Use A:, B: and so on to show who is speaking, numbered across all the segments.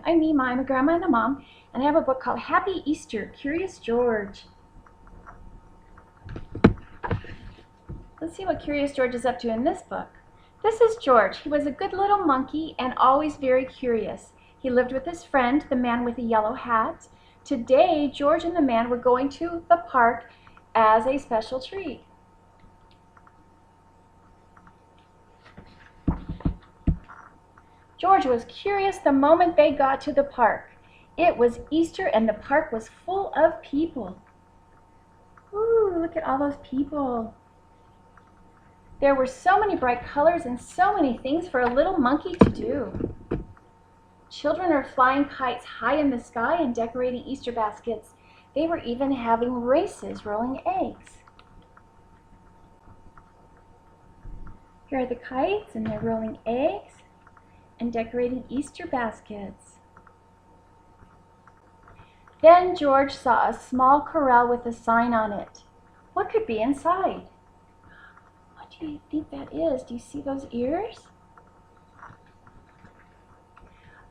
A: I'm Mima. I'm a grandma and a mom, and I have a book called Happy Easter, Curious George. Let's see what Curious George is up to in this book. This is George. He was a good little monkey and always very curious. He lived with his friend, the man with the yellow hat. Today, George and the man were going to the park as a special treat. George was curious the moment they got to the park. It was Easter and the park was full of people. Ooh, look at all those people. There were so many bright colors and so many things for a little monkey to do. Children are flying kites high in the sky and decorating Easter baskets. They were even having races rolling eggs. Here are the kites, and they're rolling eggs and decorating Easter baskets. Then George saw a small corral with a sign on it. What could be inside? What do you think that is? Do you see those ears?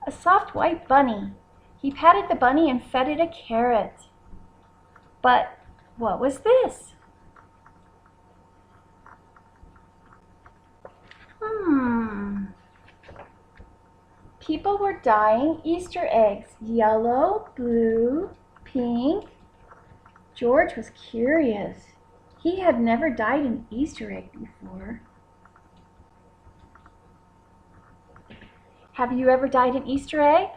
A: A soft white bunny. He patted the bunny and fed it a carrot. But what was this? People were dyeing Easter eggs. Yellow, blue, pink. George was curious. He had never dyed an Easter egg before. Have you ever dyed an Easter egg?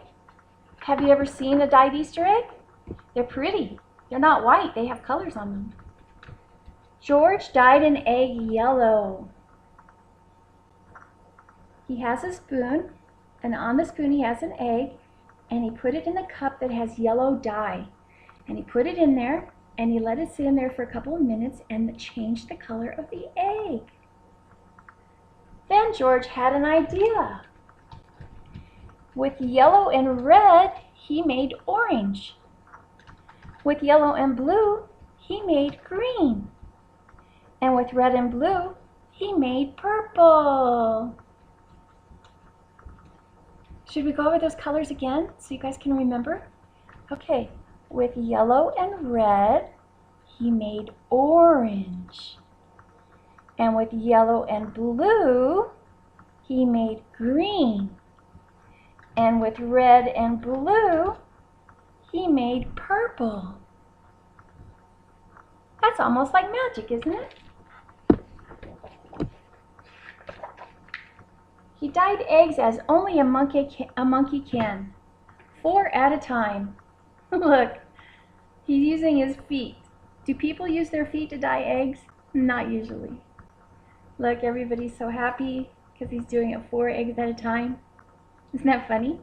A: Have you ever seen a dyed Easter egg? They're pretty. They're not white. They have colors on them. George dyed an egg yellow. He has a spoon, and on the spoon he has an egg, and he put it in a cup that has yellow dye. And he put it in there, and he let it sit in there for a couple of minutes, and it changed the color of the egg. Then George had an idea. With yellow and red, he made orange. With yellow and blue, he made green. And with red and blue, he made purple. Should we go over those colors again so you guys can remember? Okay, with yellow and red, he made orange. And with yellow and blue, he made green. And with red and blue, he made purple. That's almost like magic, isn't it? He dyed eggs as only a monkey can, 4 at a time. Look, he's using his feet. Do people use their feet to dye eggs? Not usually. Look, everybody's so happy because he's doing it 4 eggs at a time. Isn't that funny?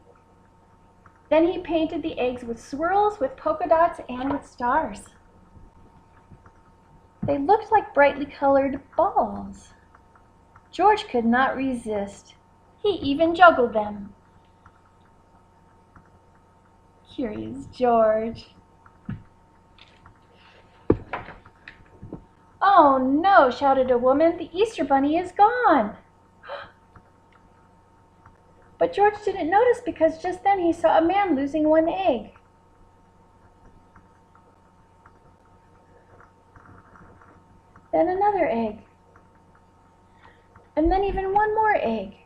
A: Then he painted the eggs with swirls, with polka dots, and with stars. They looked like brightly colored balls. George could not resist. He even juggled them. Curious George. Oh no, shouted a woman, the Easter bunny is gone. But George didn't notice because just then he saw a man losing 1 egg. Then another egg. And then even 1 more egg.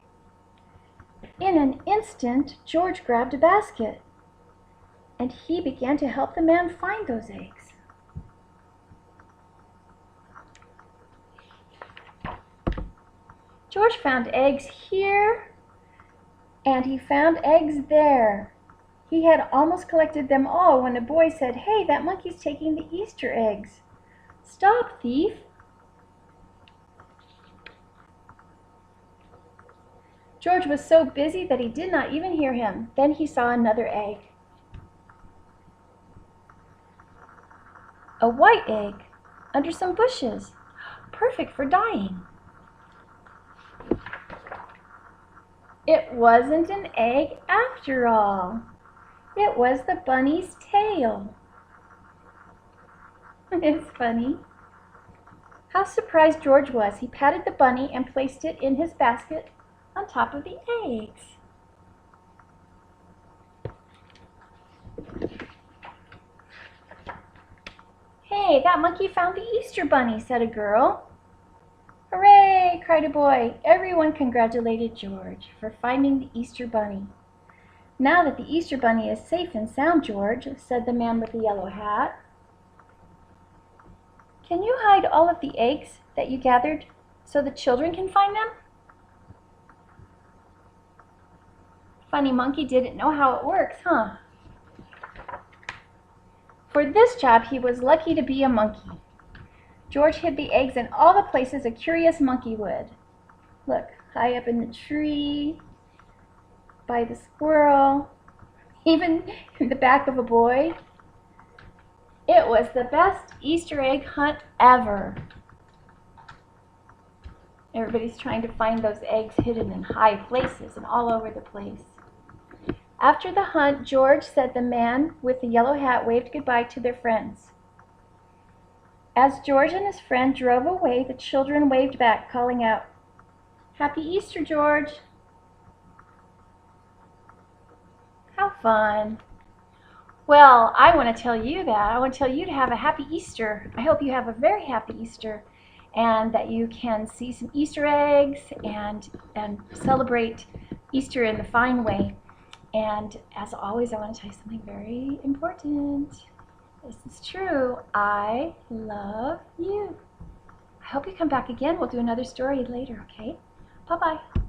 A: In an instant, George grabbed a basket, and he began to help the man find those eggs. George found eggs here, and he found eggs there. He had almost collected them all when a boy said, "Hey, that monkey's taking the Easter eggs. Stop, thief." George was so busy that he did not even hear him. Then he saw another egg. A white egg under some bushes. Perfect for dyeing. It wasn't an egg after all. It was the bunny's tail. It's funny. How surprised George was. He patted the bunny and placed it in his basket on top of the eggs. Hey, that monkey found the Easter bunny, said a girl. Hooray, cried a boy. Everyone congratulated George for finding the Easter bunny. Now that the Easter bunny is safe and sound, George, said the man with the yellow hat, can you hide all of the eggs that you gathered so the children can find them? Funny monkey didn't know how it works, huh? For this job, he was lucky to be a monkey. George hid the eggs in all the places a curious monkey would. Look, high up in the tree, by the squirrel, even in the back of a boy. It was the best Easter egg hunt ever. Everybody's trying to find those eggs hidden in high places and all over the place. After the hunt, George said the man with the yellow hat waved goodbye to their friends. As George and his friend drove away, the children waved back, calling out, Happy Easter, George! How fun! Well, I want to tell you that. I want to tell you to have a happy Easter. I hope you have a very happy Easter and that you can see some Easter eggs and celebrate Easter in the fine way. And as always, I want to tell you something very important. This is true. I love you. I hope you come back again. We'll do another story later, okay? Bye-bye.